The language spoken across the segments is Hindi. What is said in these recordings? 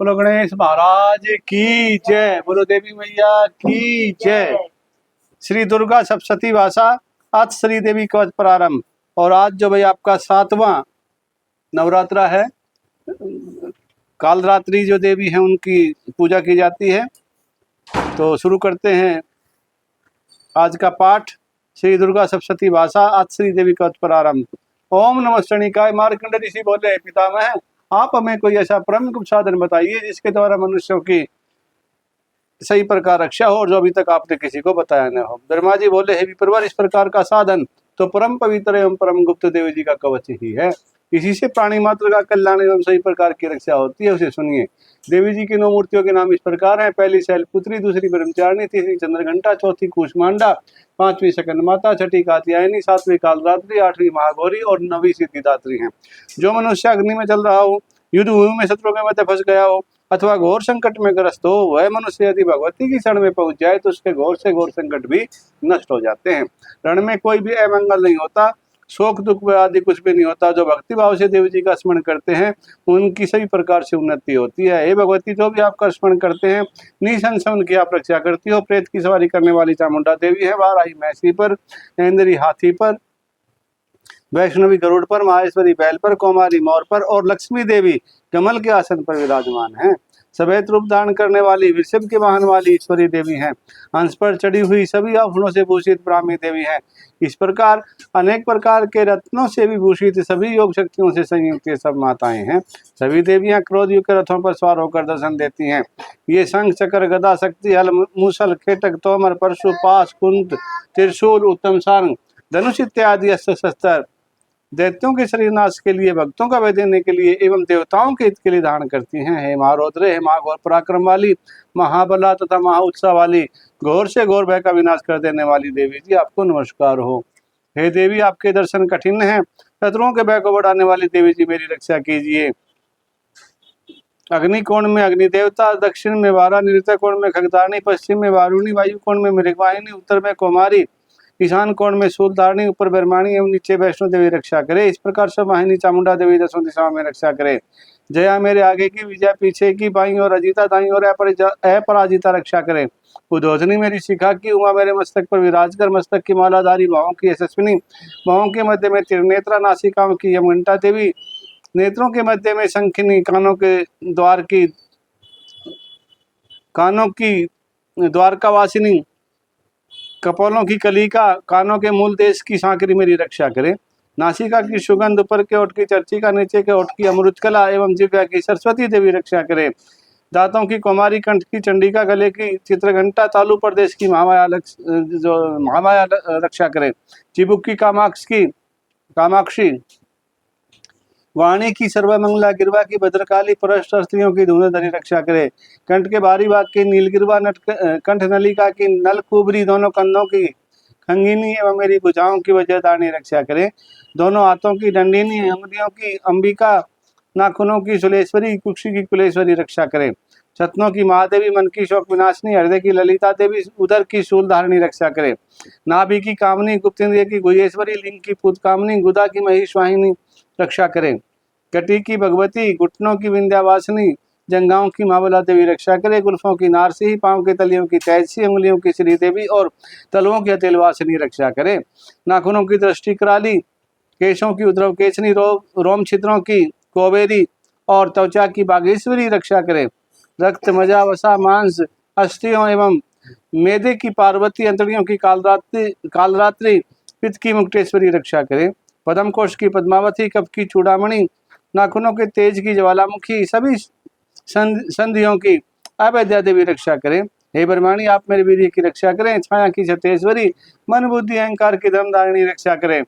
बोलो गणेश महाराज की जय। बोलो देवी मैया की जय। श्री दुर्गा सप्तशती भाषा आज श्री देवी कवच प्रारंभ। और आज जो भाई आपका 7वां नवरात्रा है, कालरात्रि जो देवी है उनकी पूजा की जाती है। तो शुरू करते हैं आज का पाठ। श्री दुर्गा सप्तशती भाषा आज श्री देवी कवच प्रारंभ। ओम नमः शनिकाय। मार्कंडेय ऋषि बोले, पितामह आप हमें कोई ऐसा परम गुप्त साधन बताइए जिसके द्वारा मनुष्यों की सही प्रकार रक्षा हो और जो अभी तक आपने किसी को बताया न हो। ब्रह्मा जी बोले, हे विप्रवर, इस प्रकार का साधन तो परम पवित्र एवं परम गुप्त देवी जी का कवच ही है। इसी से प्राणी मात्र का कल्याण एवं सही प्रकार की रक्षा होती है, उसे सुनिए। देवी जी की 9 मूर्तियों के नाम इस प्रकार हैं। पहली शैलपुत्री, दूसरी ब्रह्मचारिणी, तीसरी चंद्रघंटा, चौथी कूष्मांडा, 5वीं सकंदमाता, 6ठी कात्यायनी, 7वीं कालरात्रि, 8वीं महागौरी और 9वीं सिद्धिदात्री हैं। जो मनुष्य अग्नि में जल रहा हो, युद्ध भूमि में शत्रुओं के मध्य फंस गया हो अथवा घोर संकट में ग्रस्त हो, वह मनुष्य यदि भगवती की शरण में पहुंच जाए तो उसके घोर से घोर संकट भी नष्ट हो जाते हैं। रण में कोई भी अमंगल नहीं होता, शोक दुख आदि कुछ भी नहीं होता। जो भक्ति भाव से देवी जी का स्मरण करते हैं उनकी सभी प्रकार से उन्नति होती है। हे भगवती, जो भी आपका स्मरण करते हैं निसंशय उनकी आप रक्षा करती हो। प्रेत की सवारी करने वाली चामुंडा देवी है। वाराही मैसी पर, इंद्री हाथी पर, वैष्णवी गरुड़ पर, माहेश्वरी बैल पर, कौमारी मोर पर और लक्ष्मी देवी कमल के आसन पर विराजमान हैं। सफेद रूप धारण करने वाली, वृषभ के वाहन वाली ईश्वरी देवी हैं। हंस पर चढ़ी हुई सभी आभूषणों से भूषित ब्राह्मी देवी हैं। इस प्रकार अनेक प्रकार के रत्नों से भी भूषित सभी योग शक्तियों से संयुक्त सब माताएं हैं। सभी देवियां क्रोध युक्त रथों पर सवार होकर दर्शन देती हैं। ये शंख, चक्र, गदा, शक्ति, हल, मूसल, खेटक, तोमर, परशु, पाश, कुंत, त्रिशूल, उत्तम सांग, धनुष इत्यादि अस्त्र शस्त्र दैत्यों के शरीर नाश के लिए, भक्तों का वध देने के लिए एवं देवताओं के हित के लिए धारण करती हैं। हे महारौद्रे, हे महाघोर पराक्रम वाली, महाबला तथा महाउत्साह वाली, घोर से घोर भय का विनाश कर देने वाली देवी जी, आपको नमस्कार हो। हे देवी, आपके दर्शन कठिन हैं। शत्रुओं के भय को बढ़ाने वाली देवी जी, मेरी रक्षा कीजिए। अग्नि कोण में अग्नि देवता, दक्षिण में वारा, नृत्य कोण में खगधारणी, पश्चिम में वारुणी, वायु कोण में मृगवाहिनी, उत्तर में कौमारी, ईशान कोण में शूलधारणी, ऊपर ब्रह्माणी एवं नीचे वैष्णो देवी रक्षा करे। इस प्रकार सब वाहिनी चामुंडा देवी 10 दिशाओं में रक्षा करे। जया मेरे आगे की, विजया पीछे की, बाईं और अजिता दाईं और अपराजिता रक्षा करे। उद्योधनी मेरी शिखा की, उमा मेरे मस्तक पर विराज कर, मस्तक की मालाधारी, बाहों की यशस्विनी, बाहों के मध्य में त्रिनेत्रा, नासिकाओं की यमघंटा देवी, नेत्रों के मध्य में शंखिनी, कानों की द्वारका वासिनी, कपोलों की कलिका, कानों के मूल देश की सांकरी मेरी रक्षा करे। नासिका की सुगंध, ऊपर के ओठ की चर्चिका, नीचे के ओठ की अमृतकला एवं जिह्वा की सरस्वती देवी रक्षा करे। दांतों की कुमारी, कंठ की चंडिका, गले की चित्रघंटा, तालु प्रदेश की महामाया रक्षा करे। चिबुक की कामाक्षी, वाणी की सर्वमंगला, गिरवा की भद्रकाली, परस्पर स्त्रियों की धूम्रधरी रक्षा करे। कंठ के बाहरी भाग की नीलगिरवा, कंठ नलिका की नलकुबरी, दोनों कंधों की खंगिनी एवं मेरी भुजाओं की वज्रधारणी रक्षा करे। दोनों हाथों की दंडिनी, अंगुलियों की अंबिका, नाखूनों की सुलेश्वरी, कुक्षी की कुलेश्वरी रक्षा करे। छत्नों की महादेवी, मन की शोक विनाशिनी, हृदय की ललिता देवी, उदर की शूलधारणी रक्षा करे। नाभि की कामनी, गुप्तेंद्रिय की गुहेश्वरी, लिंग की पुतकामनी, गुदा की महिषवाहिनी रक्षा करे। कटी की भगवती, घुटनों की विंध्यावासिनी, जंगाओं की महाबला देवी रक्षा करे। गुल्फों की नारसी, पांव के तलियों की तैसी, उंगलियों की श्री देवी और तलवों की अतिलवासिनी रक्षा करे। नाखूनों की दृष्टि कराली, केशों की उद्रव केशनी, रोम छिद्रों की कोवेरी और त्वचा की बागेश्वरी रक्षा करे। रक्त, मजा, वसा, मांस, अस्थियों एवं मेदे की पार्वती, अंतड़ियों की कालरात्रि, पित्त की मुक्तेश्वरी रक्षा करे। पद्म कोश की पद्मावती, कफ की चूड़ामणि, नाखूनों के तेज की ज्वालामुखी, सभी संधियों की अवैद्या देवी रक्षा करें। हे ब्रह्माणी, आप मेरे वीर्य की रक्षा करें। छाया की सतेश्वरी, मन बुद्धि अहंकार की धर्मधारिणी रक्षा करें।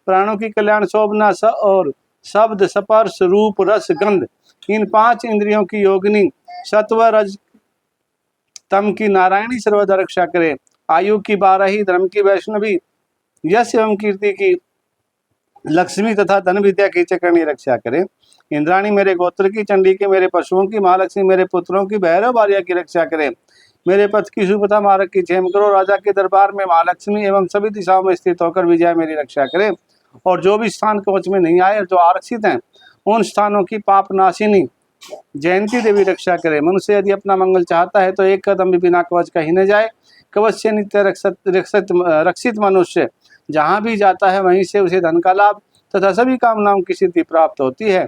प्राणों की कल्याण शोभना और शब्द, स्पर्श, रूप, रस, गंध, इन 5 इंद्रियों की योगिनी, सत्व रज तम की नारायणी सर्वदा रक्षा करे। आयु की 12, धर्म की वैष्णवी, यश एवं कीर्ति की लक्ष्मी तथा धन विद्या की चक्रणी रक्षा करे। इंद्राणी मेरे गोत्र की, चंडी के मेरे पशुओं की, महालक्ष्मी मेरे पुत्रों की, भैरव भार्या की रक्षा करे। मेरे पथ की सुपथा मार्ग की क्षेम करो। राजा के दरबार में महालक्ष्मी एवं सभी दिशाओं में स्थित होकर विजय मेरी रक्षा करे। और जो भी स्थान कवच में नहीं आए, जो आरक्षित हैं, उन स्थानों की पाप नाशिनी जयंती देवी रक्षा करे। मनुष्य यदि अपना मंगल चाहता है तो एक कदम भी बिना कवच का ही न जाए। कवच से नित्य रक्षित मनुष्य जहाँ भी जाता है वहीं से उसे धन का लाभ तथा सभी कामनाओं की सिद्धि प्राप्त होती है।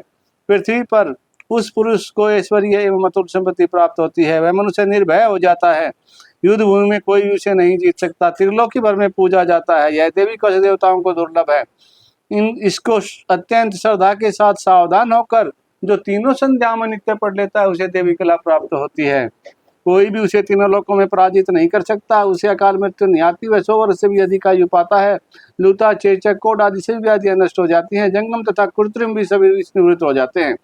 पृथ्वी पर उस पुरुष को ऐश्वर्य एवं अतुल संपत्ति प्राप्त होती है। वह मनुष्य निर्भय हो जाता है। युद्ध भूमि में कोई भी उसे नहीं जीत सकता। त्रिलोकी भर में पूजा जाता है। यह देवी कवच देवताओं को दुर्लभ है। इसको अत्यंत श्रद्धा के साथ सावधान होकर जो तीनों संध्या में नित्य पढ़ लेता है उसे देवी कला प्राप्त होती है। कोई भी उसे तीनों लोकों में पराजित नहीं कर सकता। उसे अकाल मृत्यु नहीं आती। वह 100 वर्ष से भी अधिक आयु पाता है। लूता, चेचक, कोढ़ आदि सभी व्याधियां नष्ट हो जाती हैं। जंगम तथा कृत्रिम भी सभी निवृत्त हो जाते हैं।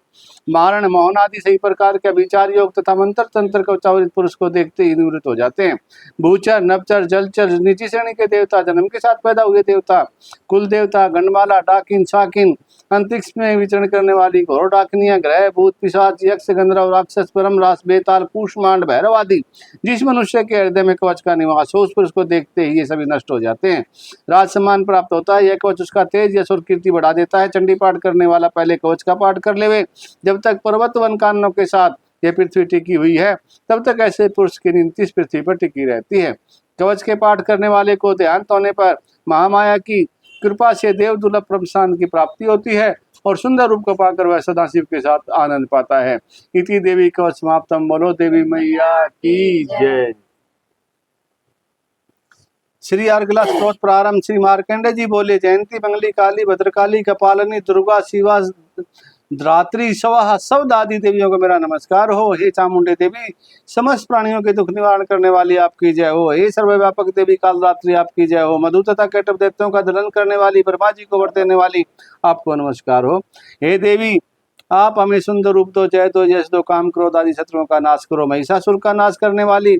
मारण, मोहन आदि सही प्रकार के विचार योग तथा मंत्र तंत्र का उच्चारित पुरुष को देखते ही निवृत्त हो जाते हैं। भूचर, नवचर, जलचर, नीची श्रेणी के देवता, जन्म के साथ पैदा हुए देवता, कुल देवता, गंडमाला, डाकिन, शाकिन, अंतरिक्ष में विचरण करने वाली घोर डाकनियां, ग्रह, भूत, पिशाच, यक्ष, गंधर्व, राक्षस, परम रास, बेताल, कूष्मांड, भैरव आदि जिस मनुष्य के हृदय में कवच का निवास हो उस पुरुष को देखते ही ये सभी नष्ट हो जाते हैं। राज सम्मान प्राप्त होता है। यह कवच उसका तेज, यश और कीर्ति बढ़ा देता है। चंडी पाठ करने वाला पहले कवच का पाठ कर लेवे। जब तक पर्वत वन कानों के साथ यह पृथ्वी टिकी हुई है तब तक ऐसे पुरुष की नीति इस पृथ्वी पर टिकी रहती है। कवच के पाठ करने वाले को देहांत होने पर महामाया की कृपा से देव दुर्लभ प्रस्थान की प्राप्ति होती है और सुंदर रूप को पाकर वह सदाशिव के साथ आनंद पाता है। इति देवी कवच समाप्तम। बोलो देवी मैया की जय। श्री अर्गला स्तोत्र प्रारंभ। श्री मार्कंडे जी बोले, जयंती, मंगली, काली, भद्रकाली, कपालिनी, दुर्गा, शिवा, धात्री, सवाह सब आदि देवियों को मेरा नमस्कार हो। हे चामुंडे देवी, समस्त प्राणियों के दुख निवारण करने वाली आपकी जय हो। हे सर्वव्यापक देवी कालरात्रि आपकी जय हो। मधु तथा कैटभ दैत्यों का दलन करने वाली, ब्रह्मा जी को वर देने वाली आपको नमस्कार हो। हे देवी, आप हमें सुंदर रूप दो, जय दो, यश दो, काम क्रोध आदि शत्रुओं का नाश करो। महिषासुर का नाश करने वाली,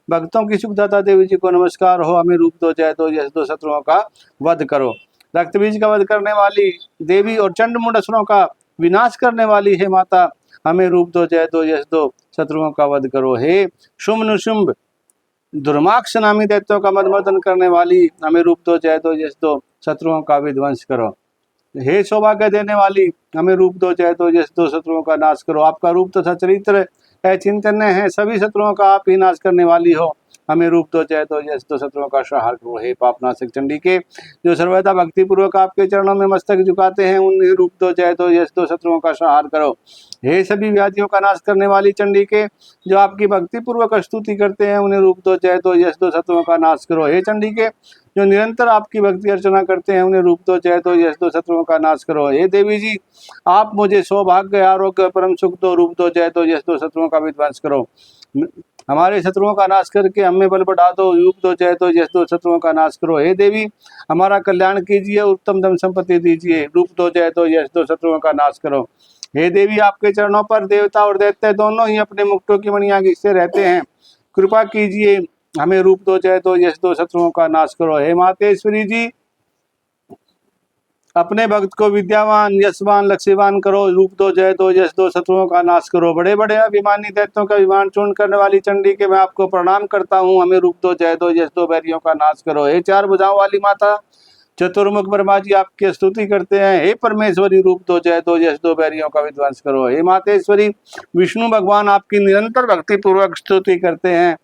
भक्तों की सुखदाता देवी जी को नमस्कार हो। हमें रूप दो, जय दो, यश दो, शत्रुओं का वध करो। रक्त बीज का वध करने वाली देवी और चंड मुंड असुरों का विनाश करने वाली हे माता, हमें रूप दो, जय दो, यश दो, शत्रुओं का वध करो। हे शुंभ निशुंभ दुर्माक्ष नामी दैत्यों का मदमर्दन करने वाली, हमें रूप दो, जय दो, यश दो, शत्रुओं का विध्वंस करो। हे सौभाग्य देने वाली, हमें रूप दो, जय दो, यश दो, शत्रुओं का नाश करो। आपका रूप तथा चरित्र चिंतन्य है, सभी शत्रुओं का आप ही नाश करने वाली हो। हमें रूप दो, जय दो, यश दो, शत्रुओं का संहार करो। हे पापनाशक चंडी के, जो सर्वदा भक्ति पूर्वक आपके चरणों में मस्तक झुकाते हैं, उन्हें रूप दो, जय दो, यश दो, शत्रुओं का संहार करो। हे सभी व्याधियों का नाश करने वाली चंडी के, जो आपकी भक्ति पूर्वक स्तुति करते हैं, उन्हें रूप दो, जय दो, यश दो, शत्रुओं का नाश करो। हे चंडी के, जो निरंतर आपकी भक्ति अर्चना करते हैं, उन्हें रूप दो, जय दो, यश दो, शत्रुओं का नाश करो। हे देवी जी, आप मुझे सौभाग्य, आरोग्य, परम सुख दो, रूप दो, जय दो, यश दो, शत्रुओं का विध्वंस करो। हमारे शत्रुओं का नाश करके हमें बल बढ़ा दो, रूप दो, जय दो, यश दो, शत्रुओं का नाश करो। हे देवी, हमारा कल्याण कीजिए, उत्तम धन संपत्ति दीजिए, रूप दो, जय दो, यश दो, शत्रुओं का नाश करो। हे देवी, आपके चरणों पर देवता और दैत्य दोनों ही अपने मुक्तों की मणियां घिसते रहते हैं। कृपा कीजिए, हमें रूप दो, जय दो, यश दो, शत्रुओं का नाश करो। हे मातेश्वरी जी, अपने भक्त को विद्यावान, यशवान, लक्ष्यवान करो, रूप दो, जय दो, यश दो, शत्रुओं का नाश करो। बड़े बड़े अभिमानी दैत्यों का विमान चूर्ण करने वाली चंडी के मैं आपको प्रणाम करता हूँ। हमें रूप दो, जय दो, यश दो, बैरियों का नाश करो। हे चार भुजाओं वाली माता, चतुर्मुख ब्रह्मा जी आपकी स्तुति करते हैं। हे परमेश्वरी, रूप दो, जय दो, यश दो, बैरियों का विध्वंस करो। हे मातेश्वरी, विष्णु भगवान आपकी निरंतर भक्ति पूर्वक स्तुति करते हैं।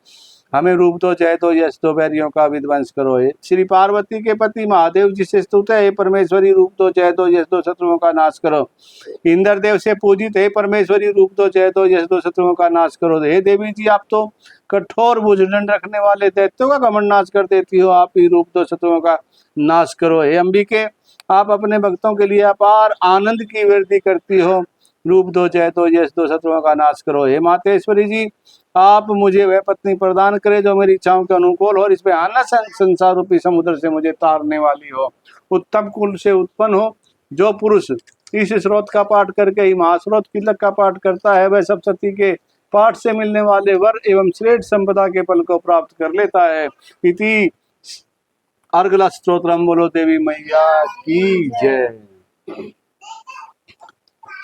हमें रूप दो, जय दो, यश दो, बैरियों का विध्वंस करो। हे श्री पार्वती के पति महादेव जी से स्तुत है। हे परमेश्वरी, रूप दो, जय दो, यश दो, शत्रुओं का नाश करो। इंद्र देव से पूजित है परमेश्वरी, रूप दो, जय दो, यश दो, शत्रुओं का नाश करो। हे देवी जी, आप तो कठोर भुजदंड रखने वाले दैत्यों का घमंड नाश कर देती हो। आप ही रूप दो, शत्रुओं का नाश करो। हे अंबिके, आप अपने भक्तों के लिए अपार आनंद की वृद्धि करती हो। रूप दो, जय दो, यश दो, शत्रुओं का नाश करो। हे मातेश्वरी जी, आप मुझे वह पत्नी प्रदान करें जो मेरी इच्छाओं के अनुकूल हो और इस पे आना संसार रूपी समुद्र से मुझे तारने वाली हो। उत्तम कुल से उत्पन्न हो। जो पुरुष इस स्रोत का पाठ करके ही महास्रोत किलक का पाठ करता है, वह सप्तशती के पाठ से मिलने वाले वर एवं श्रेष्ठ संपदा के फल को प्राप्त कर लेता है। इति अर्गला स्तोत्रम। बोलो देवी मैया की जय।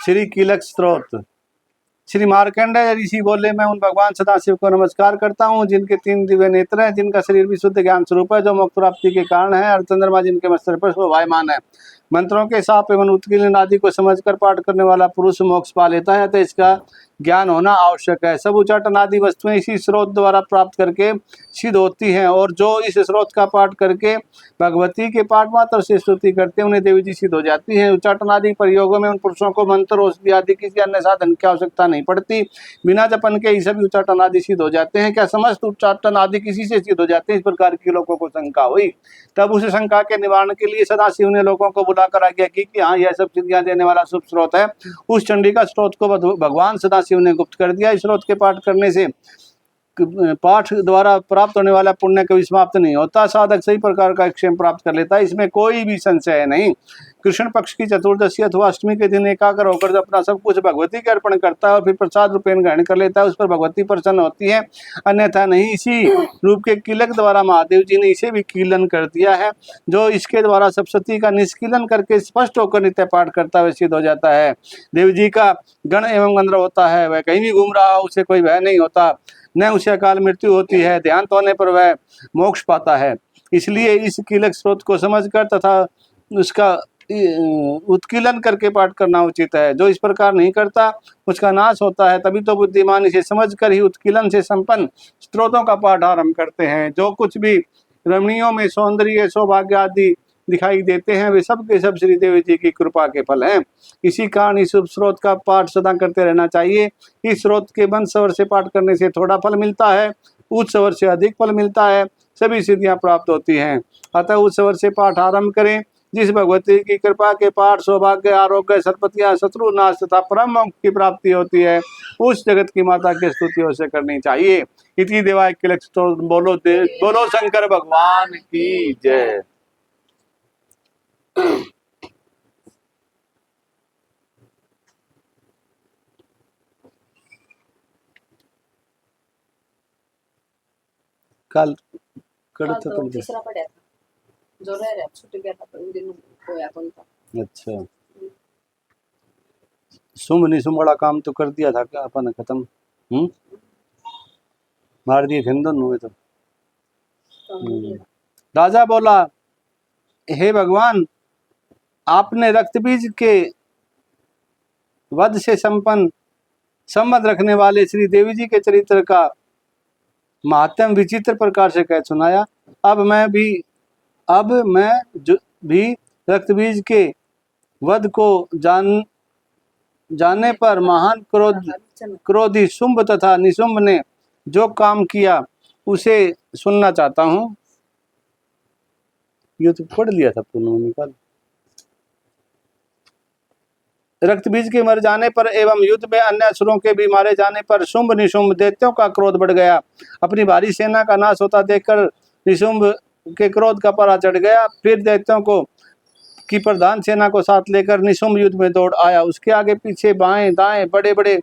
श्री कीलक स्तोत्र। श्री मार्कंडेय ऋषि बोले, मैं उन भगवान सदाशिव को नमस्कार करता हूँ जिनके 3 दिव्य नेत्र हैं, जिनका शरीर भी शुद्ध ज्ञान स्वरूप है, जो मोक्ष प्राप्ति के कारण है, और चंद्रमा जिनके मस्तक पर शोभायमान है। मंत्रों के साप एवं उत्कीर्ण आदि को समझकर पाठ करने वाला पुरुष मोक्ष पा लेता है, तो इसका ज्ञान होना आवश्यक है। सब उच्चाटन आदि वस्तुएं इसी स्रोत द्वारा प्राप्त करके सिद्ध होती हैं, और जो इस स्रोत का पाठ करके भगवती के पाठ मात्र से स्तुति करते हैं उन्हें देवी जी सिद्ध हो जाती है। उच्चाटन आदि प्रयोगों में उन पुरुषों को मंत्र औषधि आदि किसी अन्य साधन की आवश्यकता नहीं पड़ती, बिना जपन के ही सभी उच्चाटन आदि सिद्ध हो जाते हैं। क्या समस्त उच्चाटन आदि किसी से सिद्ध हो जाते हैं? इस प्रकार की लोगों को शंका हुई। तब उस शंका के निवारण के लिए सदाशिव ने लोगों को बुलाकर आज्ञा की कि हाँ, यह सब सिद्धियां देने वाला शुभ स्रोत है। उस चंडिका स्रोत को भगवान सदाशिव ने गुप्त कर दिया। इस स्रोत के पाठ करने से पाठ द्वारा प्राप्त होने वाला पुण्य कभी समाप्त नहीं होता। साधक सही प्रकार का क्षेम प्राप्त कर लेता है, इसमें कोई भी संशय नहीं। कृष्ण पक्ष की चतुर्दशी अथवा अष्टमी के दिन एकाग्र होकर जब अपना सब कुछ भगवती के अर्पण करता है और फिर प्रसाद रूपेण ग्रहण कर लेता है, उस पर भगवती प्रसन्न होती है, अन्यथा नहीं। इसी रूप के कीलक द्वारा महादेव जी ने इसे भी कीलन कर दिया है। जो इसके द्वारा सप्तशती का निष्कीलन करके स्पष्ट होकर नित्य पाठ करता है सिद्ध हो जाता है। देव जी का गण एवं गंधर्व होता है, वह कहीं भी घूम रहा हो उसे कोई भय नहीं होता, न उसे अकाल मृत्यु होती है, देहांत होने पर वह मोक्ष पाता है। इसलिए इस कीलक स्रोत को समझकर तथा उसका उत्कीलन करके पाठ करना उचित है। जो इस प्रकार नहीं करता उसका नाश होता है। तभी तो बुद्धिमान इसे समझकर ही उत्कीलन से संपन्न स्त्रोतों का पाठ आरंभ करते हैं। जो कुछ भी रमणियों में सौंदर्य सौभाग्य आदि दिखाई देते हैं वे सब के सब श्री देवी जी की कृपा के फल हैं। इसी कारण इस स्रोत का पाठ सदा करते रहना चाहिए। इस स्रोत के बंद स्वर से पाठ करने से थोड़ा फल मिलता है, उच्च स्वर से अधिक फल मिलता है, सभी सिद्धियां प्राप्त होती हैं। अतः उच्च स्वर से पाठ आरंभ करें। जिस भगवती की कृपा के पाठ सौभाग्य आरोग्य सर्पतियां शत्रु नाश तथा परम मोक्ष की प्राप्ति होती है, उस जगत की माता की स्तुति से करनी चाहिए। इति देवाय किलक स्तोत्र। बोलो शंकर भगवान की जय। कल तो तीसरा पढ़ा था जो रह रहा छूट गया था, पर उन दिनों होया कौन था। अच्छा, शुंभ निशुंभ बड़ा काम तो कर दिया था क्या अपन खत्म? मार दिए थे दोनों तो। राजा बोला, हे भगवान, आपने रक्तबीज के वध से संपन्न संबंध रखने वाले श्री देवी जी के चरित्र का महात्म विचित्र प्रकार से कह सुनाया। अब मैं भी रक्तबीज के वध को जाने पर महान क्रोधी शुंभ तथा निशुंभ ने जो काम किया उसे सुनना चाहता हूँ। ये तो पढ़ लिया था पूर्ण निकाल। रक्तबीज के मर जाने पर एवं युद्ध में अन्य असुरों के भी मारे जाने पर शुंभ निशुंभ दैत्यों का क्रोध बढ़ गया। अपनी भारी सेना का नाश होता देखकर निशुंभ के क्रोध का पारा चढ़ गया। फिर दैत्यों को की प्रधान सेना को साथ लेकर निशुंभ युद्ध में दौड़ आया। उसके आगे पीछे बाएं दाएं बड़े बड़े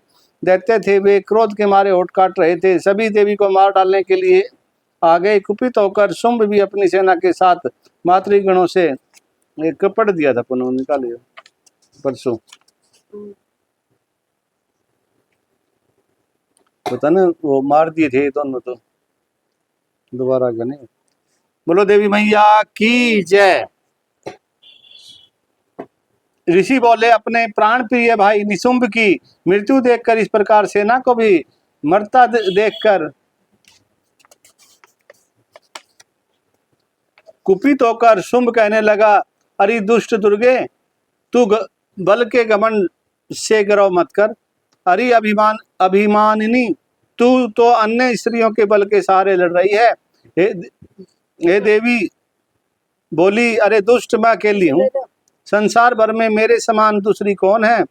दैत्य थे, वे क्रोध के मारे होठ काट रहे थे। सभी देवी को मार डालने के लिए आ गए। कुपित होकर शुंभ भी अपनी सेना के साथ मातृगणों से एक पढ़ दिया था पुनः निकालिए परसों पता ना, वो मार दिए थे दोनों तो दोबारा गने। बोलो देवी मैया की जय। ऋषि बोले, अपने प्राण प्रिय भाई निशुंभ की मृत्यु देखकर इस प्रकार सेना को भी मरता देखकर कुपित होकर शुंभ कहने लगा, अरे दुष्ट दुर्गे, तू बल के घमंड से गर्व मत कर। अरे अभिमानिनी, तू तो अन्य स्त्रियों के बल के सहारे लड़ रही है। हे देवी बोली, अरे दुष्ट, मैं अकेली हूँ, संसार भर में मेरे समान दूसरी कौन है?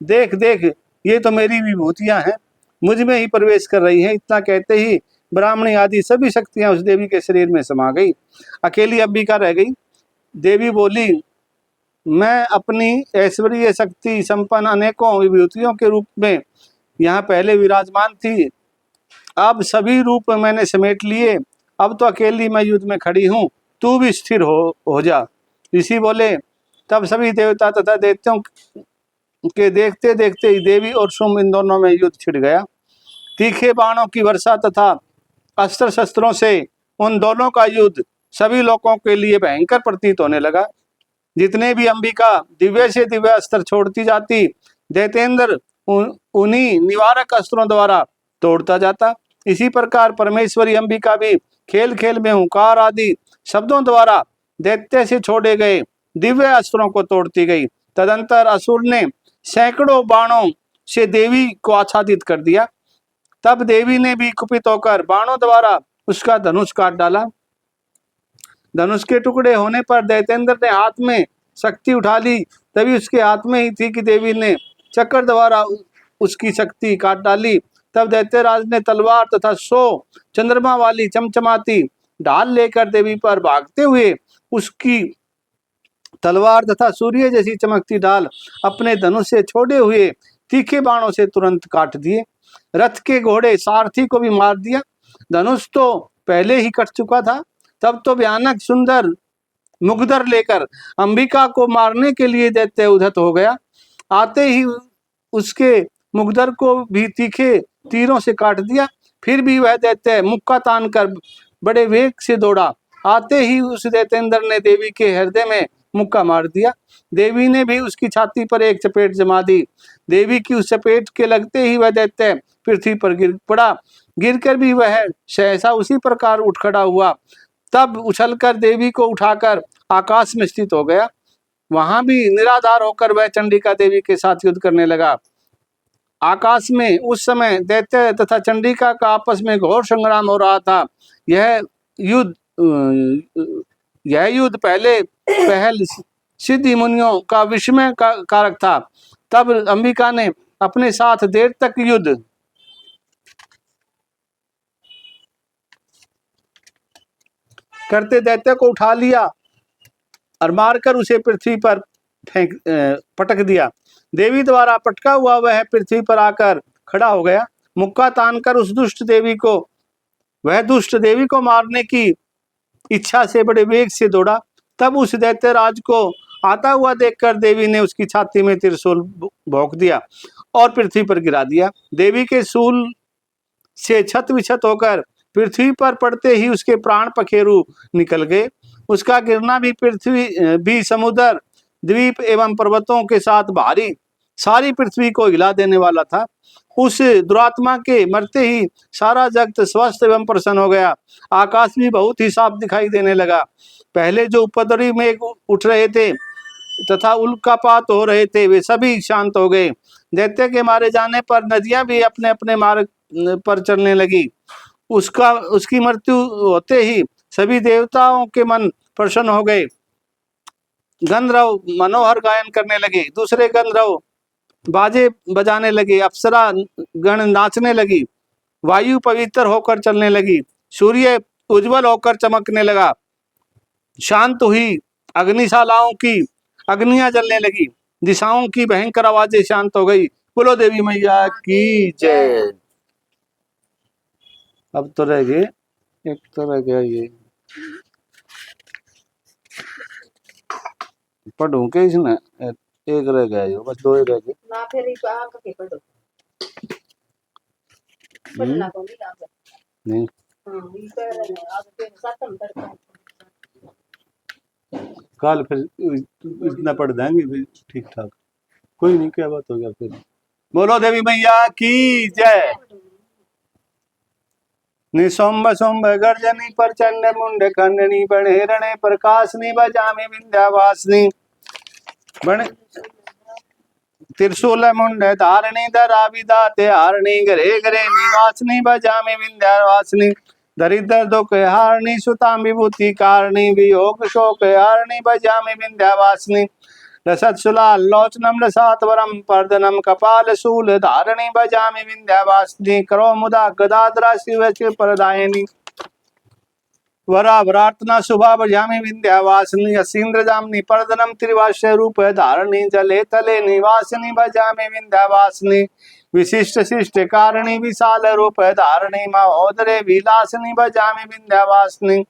देख देख, ये तो मेरी विभूतियां हैं, मुझ में ही प्रवेश कर रही हैं। इतना कहते ही ब्राह्मणी आदि सभी शक्तियां उस देवी के शरीर में समा गई। अकेली अंबिका रह गई। देवी बोली, मैं अपनी ऐश्वर्य शक्ति संपन्न अनेकों विभूतियों के रूप में यहाँ पहले विराजमान थी, अब सभी रूप मैंने समेट लिए। अब तो अकेली मैं युद्ध में खड़ी हूँ, तू भी स्थिर हो जा। ऋषि बोले, तब सभी देवता तथा दैत्यों के देखते देखते ही देवी और शुंभ इन दोनों में युद्ध छिड़ गया। तीखे बाणों की वर्षा तथा अस्त्र शस्त्रों से उन दोनों का युद्ध सभी लोगों के लिए भयंकर प्रतीत होने लगा। जितने भी अंबिका दिव्य से दिव्य अस्त्र छोड़ती जाती, दैतेंद्र उन्हीं निवारक अस्त्रों द्वारा तोड़ता जाता। इसी प्रकार परमेश्वरी अंबिका भी खेल खेल में हुंकार आदि शब्दों द्वारा दैत्य से छोड़े गए दिव्य अस्त्रों को तोड़ती गई। तदंतर असुर ने सैकड़ों बाणों से देवी को आच्छादित कर दिया। तब देवी ने भी कुपित होकर बाणों द्वारा उसका धनुष काट डाला। धनुष के टुकड़े होने पर दैतेंद्र ने हाथ में शक्ति उठा ली। तभी उसके हाथ में ही थी कि देवी ने चक्र द्वारा उसकी शक्ति काट डाली। तब दैत्यराज ने तलवार तथा 100 चंद्रमा वाली चमचमाती ढाल लेकर देवी पर भागते हुए उसकी तलवार तथा सूर्य जैसी चमकती ढाल अपने धनुष से छोड़े हुए तीखे बाणों से तुरंत काट दिए। रथ के घोड़े सारथी को भी मार दिया। धनुष तो पहले ही कट चुका था। तब तो भयानक सुंदर मुगदर लेकर अंबिका को मारने के लिए दैत्य उद्धत हो गया। आते ही उसके मुगदर को भी तीखे तीरों से काट दिया। फिर भी वह दैत्य मुक्का तान कर बड़े वेग से दौड़ा। आते ही उस दैतेंद्र ने देवी के हृदय में मुक्का मार दिया। देवी ने भी उसकी छाती पर एक चपेट जमा दी। देवी की उस चपेट के लगते ही वह दैत्य पृथ्वी पर गिर पड़ा। गिरकर भी वह सहसा उसी प्रकार उठ खड़ा हुआ। तब उछलकर देवी को उठाकर आकाश में स्थित हो गया। वहां भी निराधार होकर वह चंडिका देवी के साथ युद्ध करने लगा। आकाश में उस समय दैत्य तथा चंडिका का आपस में घोर संग्राम हो रहा था। यह युद्ध पहल सिद्धि मुनियों का विस्मय कारक था। तब अंबिका ने अपने साथ देर तक युद्ध करते दैत्य को उठा लिया और मारकर उसे पृथ्वी पर पटक दिया। देवी द्वारा पटका हुआ वह पृथ्वी पर आकर खड़ा हो गया। मुक्का तानकर उस दुष्ट देवी को मारने की इच्छा से बड़े वेग से दौड़ा। तब उस दैत्य राज को आता हुआ देखकर देवी ने उसकी छाती में त्रिशूल भोंक दिया और पृथ्वी पर गिरा दिया। देवी के शूल से छत विछत होकर पृथ्वी पर पड़ते ही उसके प्राण पखेरु निकल गए। उसका गिरना भी समुद्र द्वीप एवं पर्वतों के साथ भारी सारी पृथ्वी को हिला देने वाला था। उस दुरात्मा के मरते ही सारा जगत स्वस्थ एवं प्रसन्न हो गया। आकाश भी बहुत ही साफ दिखाई देने लगा। पहले जो उपद्रवी मेघ उठ रहे थे तथा उल्कापात हो रहे थे वे सभी शांत हो गए। दैत्य के मारे जाने पर नदियां भी अपने अपने मार्ग पर चलने लगी। उसकी मृत्यु होते ही सभी देवताओं के मन प्रसन्न हो गए। गंधर्व मनोहर गायन करने लगे। दूसरे गंधर्व बाजे बजाने लगे। अप्सरा गण नाचने लगी। वायु पवित्र होकर चलने लगी। सूर्य उज्जवल होकर चमकने लगा। शांत हुई अग्निशालाओं की अग्नियां जलने लगी। दिशाओं की भयंकर आवाजें शांत हो गई। बोलो देवी मैया की जय। अब तो रह गए, एक तो रह गया ये पढ़ू के इसने एक रह गया यो, बस 2 ही रह गए ना। फिर एक आंख के पढ़ो पढ़ना को नहीं हां ये कर आज फिर खत्म करता कल फिर इतना पढ़ देंगे फिर ठीक ठाक। कोई नहीं, क्या बात हो गया फिर। बोलो देवी मैया की जय। निशुंभ शुंभ गर्जनी प्रचंड मुंड खंडनी बणेरणे प्रकाशनी बजामी विंध्यावासिनी बण त्रिशूल मुंड धारणी धरा विधाते हारणी घरे घरे निवासनी बजामी विंध्यावासिनी दरिद्र दुख हारणी सुताम विभूति कारणी वियोग शोक हारणी बजामी विंध्यावासिनी रसत्सुलाल लोचनम रसातवरम पर्दनम कपाल शूल धारणी बजामी विंध्यावासिनी करो मुदा गदाधरा शिव परदायिनी वरा वरार्तना शुभा बजामी विंध्यावासिनी असीन्द्र जामनी पर्दनम त्रिवास्य रूप धारणी जले तले निवासिनी बजामी विंध्यावासिनी विशिष्ट शिष्ट कारणी विशाल रूप धारणी महोदरे विलासिनी बजामी विंध्यावासिनी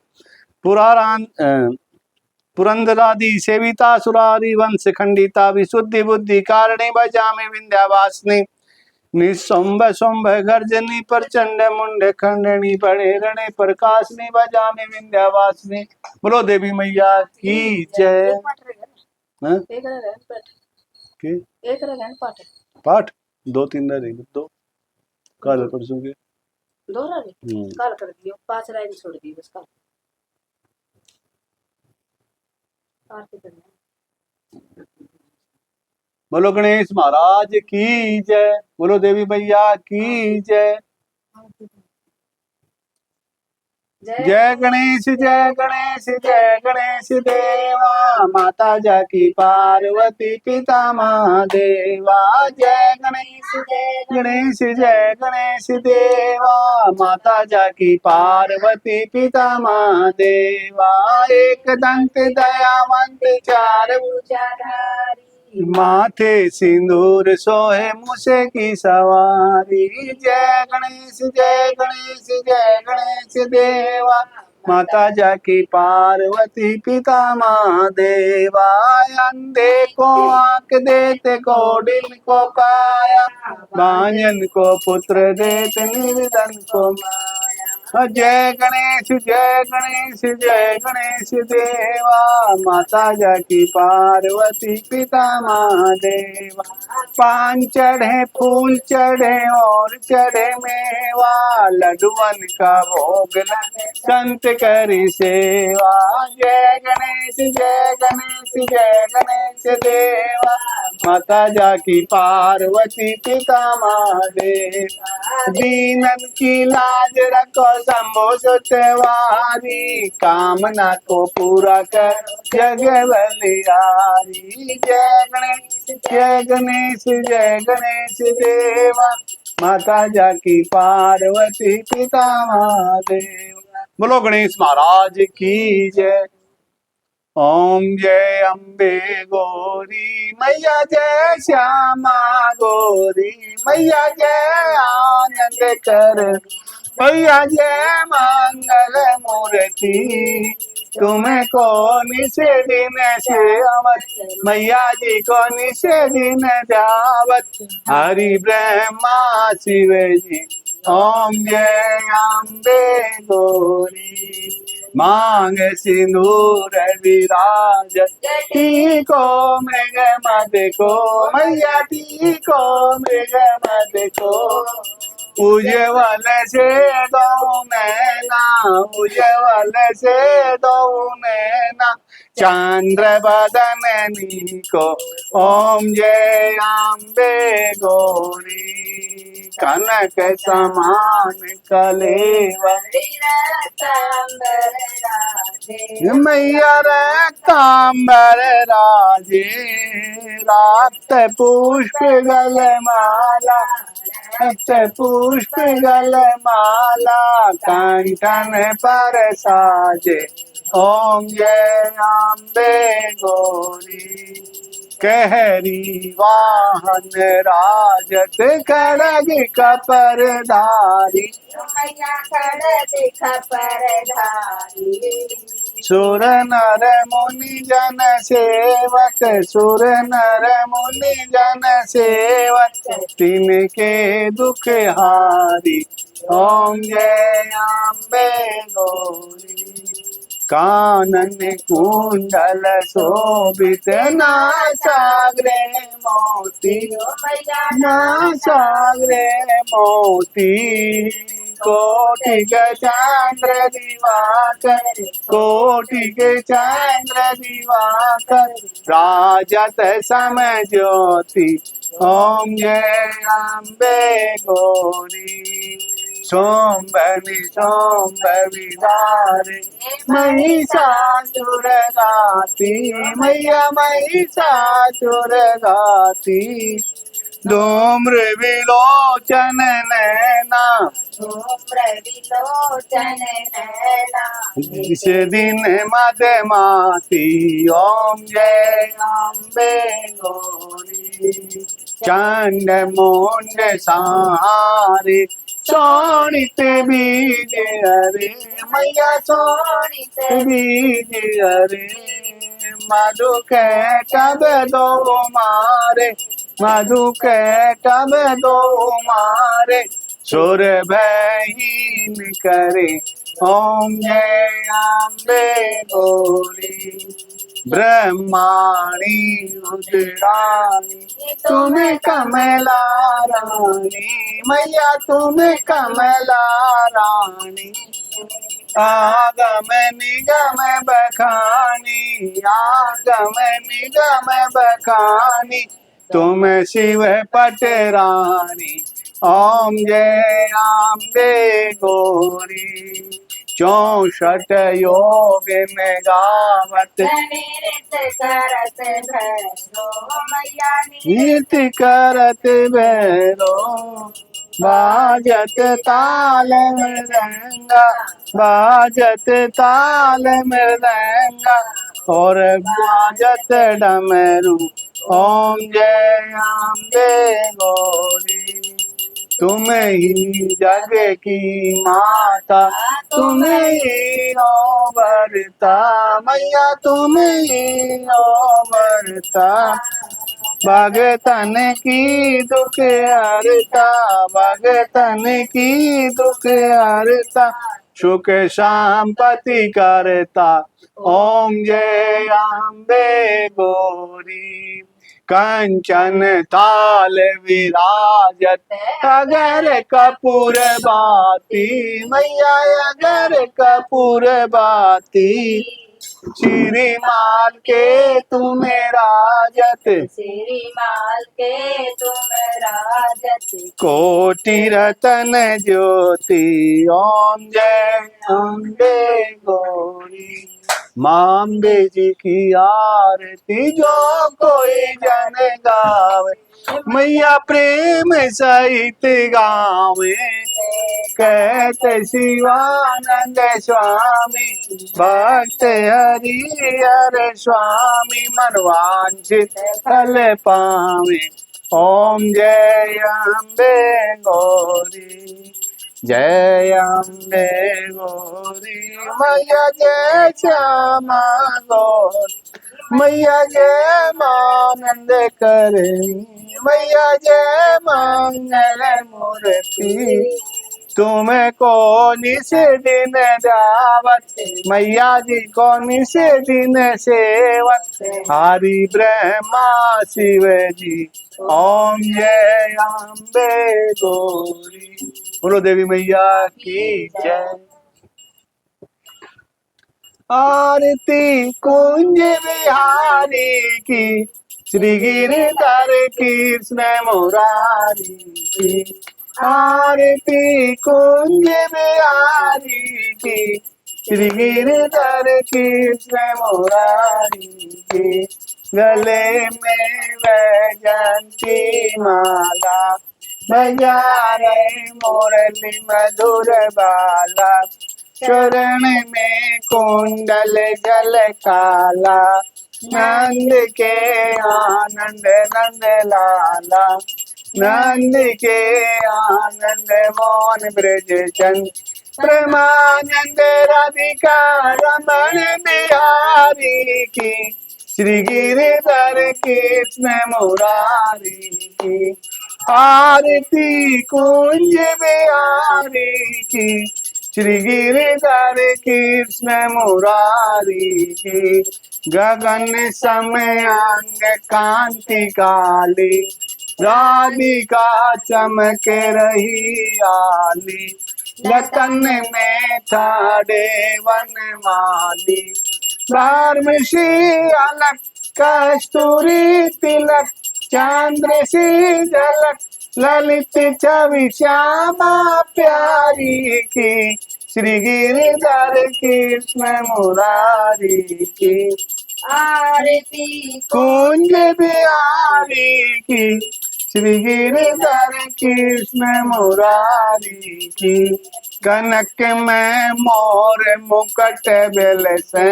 पुरंदरादि सेविता सुरारी वंश खंडिता विशुद्धि बुद्धि कारणी बजामी विंध्यावासिनी निशुंभ शुंभ गर्जनी प्रचंड मुंड खंडनी बड़ेरणे प्रकाशनी बजामी विंध्यावासिनी। बोलो देवी मैया की जय। हैं एक रह गए पाठ, के एक रह गए पाठ, पाठ 2-3 रहेंगे, 2 कल परसों के। 2 रह गए, कल कर दियो, 5 लाइन छोड़ दी बस कल। आरती करना। बोलो गणेश महाराज की जय, बोलो देवी मैया की जय। जय गणेश जय गणेश जय गणेश देवा, माता जाकी पार्वती पिता महादेवा। जय गणेश जय गणेश जय गणेश देवा, माता जाकी पार्वती पिता महादेवा। एक दंत दयावंत चार भुजाधारी, माथे सिंदूर सोहे मूसे की सवारी। जय गणेश जय गणेश जय गणेश देवा, माता जाकी पार्वती पिता महादेवा। अंधे को आंख देते, कोडिन को काया, बांझन को पुत्र देते, निर्धन को माया। जय गणेश जय गणेश जय गणेश देवा, माता जाकी पार्वती पिता महादेवा। पान चढ़े फूल चढ़े और चढ़े मेवा, लड्डुअन का भोग लगे संत करी सेवा। जय गणेश जय गणेश जय गणेश देवा, माता जाकी पार्वती पिता महादेवा। दीनन की लाज रखो शंभो सुतवारी, कामना को पूरा कर जग बलिहारी। जय गणेश जय गणेश जय गणेश देवा, माता जाकी पार्वती पिता महादेव। बोलो गणेश महाराज की जय। ओम जय अम्बे गौरी मैया, जय श्यामा गौरी मैया, जय आनंद कर मैया, जय मंगल मूर्ति। तुम्हें को निसे दिन सेवत, मैया जी को निसे दिन जावत। हरि ब्रह्मा शिव जी, ओम जय अम्बे गौरी। मांग सिंदूर विराजत, टीको मृग मद को मैया, टीको मृग मद को। उज्ज्वल से दो नैना, उज्ज्वल से दो नैना, चंद्र बदन को। ओम जय अम्बे गौरी, कनक समान कलेवर मैया रक्तांबर राजे। रक्त पुष्प गलमाला, रक्त पुष्प गलमाला, कंठन पर साजे। ओम जय अम्बे गौरी। कहरी वाहन राजत, खड़ग कपरधारी, सुर नर मुनि जन सेवक, सुर नर मुनि जन सेवक, तिनके दुख हारी। ओम जय अम्बे गौरी। कानन कुंडल शोभित, नासाग्रे मोती, नासाग्रे मोती। कोटि चंद्र दिवाकर, कोटि चंद्र दिवाकर, राजत सम ज्योति। ओम जय अम्बे गौरी। सोम्बनि सोम्ब विदारे, महिषासुर गाती मैया, महिषासुर गाती। धूम्र विलोचन नैना, जिस दिन मदमाती। ओम जय अम्बे गौरी। चंड मुंड संहारी, शोणित बीज हरे मैया, शोणित बीज हरे। मधु के टब दो मारे, मधु के टब दो मारे, सुर भयहीन करे। ओम जय अम्बे गौरी। ब्रह्माणी रुद्राणी तुम्हें कमला रानी मैया तुम्हें कमला रानी आगम निगम बखानी आगम निगम बखानी तुम शिव पटरानी ओम जय अम्बे गौरी 64 योग में गावत नृत्य करत भैरो बाजत ताल मृदंगा बाजत ताल मृदंगा और बाजत डमरू ओम जय अम्बे गौरी तुम ही जग की माता तुम ही ओवरता मैया तुम ही ओवरता भगतन की दुख हरता भगतन की दुख हरता सुख संपत्ति करता ओम जय अम्बे गौरी कंचन थाल विराजत अगर कपूर बाती मैया अगर कपूर बाती श्री माल के तुम्हें राजत श्रीमाल के तुम राजत कोटि रतन ज्योति ओम जय अम्बे गौरी माम्बे जी की आरती जो कोई जन गावे मैया प्रेम सहित गावे कहते शिवानंद स्वामी भक्त हरि हर स्वामी मनवांचित फल पावे ओम जय अम्बे गौरी जय अम्बे गौरी मैया जय श्यामा गौरी मैया जय मानंद करणी मैया जय मंगल मूर्ति तुम्हें कौन से दिन दावत मैया जी कौन से दिन सेवत हरि ब्रह्मा शिव जी ओम जय अम्बे गौरी बोलो देवी मैया की जय आरती कुंज विहारी की श्री गिरधर कृष्ण मुरारी की आरती कुंज बिहारी की श्री गिरधर कृष्ण मुरारी की गले में वैजंती माला बजा रहे मुरली मधुर बाला चरण में कुंडल जल काला नंद के आनंद नंद लाला नंद के आनंद मोहन ब्रज चंद प्रेमानंद राधिका रमण बिहारी की श्री गिरधर कृष्ण मुरारी की आरती कुंज बिहारी की श्री गिरधर कृष्ण मुरारी की गगन समय अंग कांति काली राधिका चमक रही आली लतन में ठाड़े वन माली बारमसी अलग कस्तूरी तिलक चंद्र सी झलक ललित छवि श्यामा प्यारी की श्री गिरधर कृष्ण मुरारी की आरती कुंज बिहारी की श्री गिरधर कृष्ण मुरारी की कनक में मोर मुकुट बेल से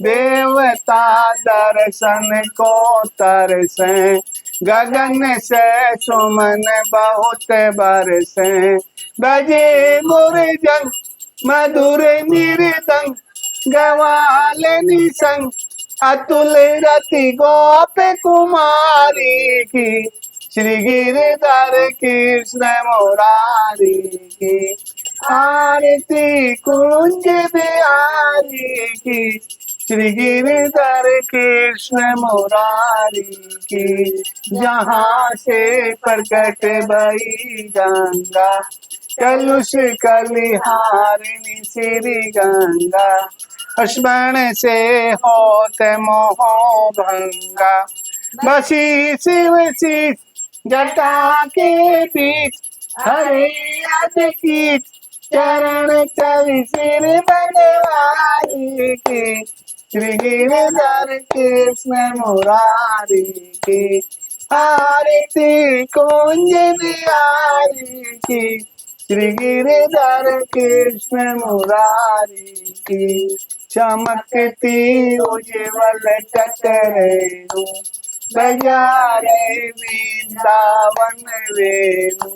देवता दर्शन को तरसे गगन से सुमन बहुत बरसे बजे मुरजन मधुर मृदंग गवाल निसंग अतुल रति गोप कुमारी की श्री गिरधर कृष्ण मुरारी की आरती कुंज बिहारी की श्री गिरिधर कृष्ण मुरारी की, जहाँ से प्रकट भई गंगा, कलुष कलिहारिणी श्री गंगा, स्मरण से होते मोह भंगा, बसी शिव सी जटा के बीच, हरे अज की चरण कवि सिर बनवारी की, श्री गिरिधर कृष्ण मुरारी की, आरती कुंज बिहारी की, श्री गिरिधर कृष्ण मुरारी की, चमकती उज्ज्वल चतरेणु, बजारे वृंदावन वेणु,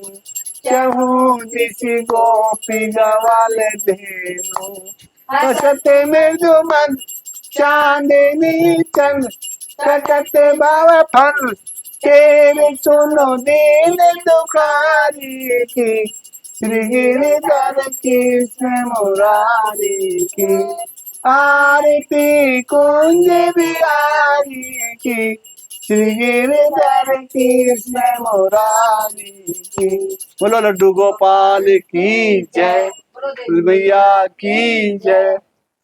चहु दिश गोपी गवाल धेनु, हसत मृदु मंद चांदनी चंद, सकत भव फल तेरे सुनो दीन दुखारी की, श्री गिरिधर कृष्ण मुरारी की, आरती कुंज बिहारी की, श्री गिरिधर कृष्ण मुरारी की। बोलो लड्डू गोपाल की जय, मैया की जय।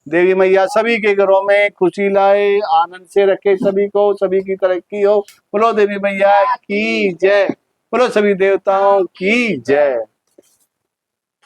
देवी मैया सभी के घरों में खुशी लाए, आनंद से रखे सभी को, सभी की तरक्की हो। बोलो देवी मैया की जय, बोलो सभी देवताओं की जय।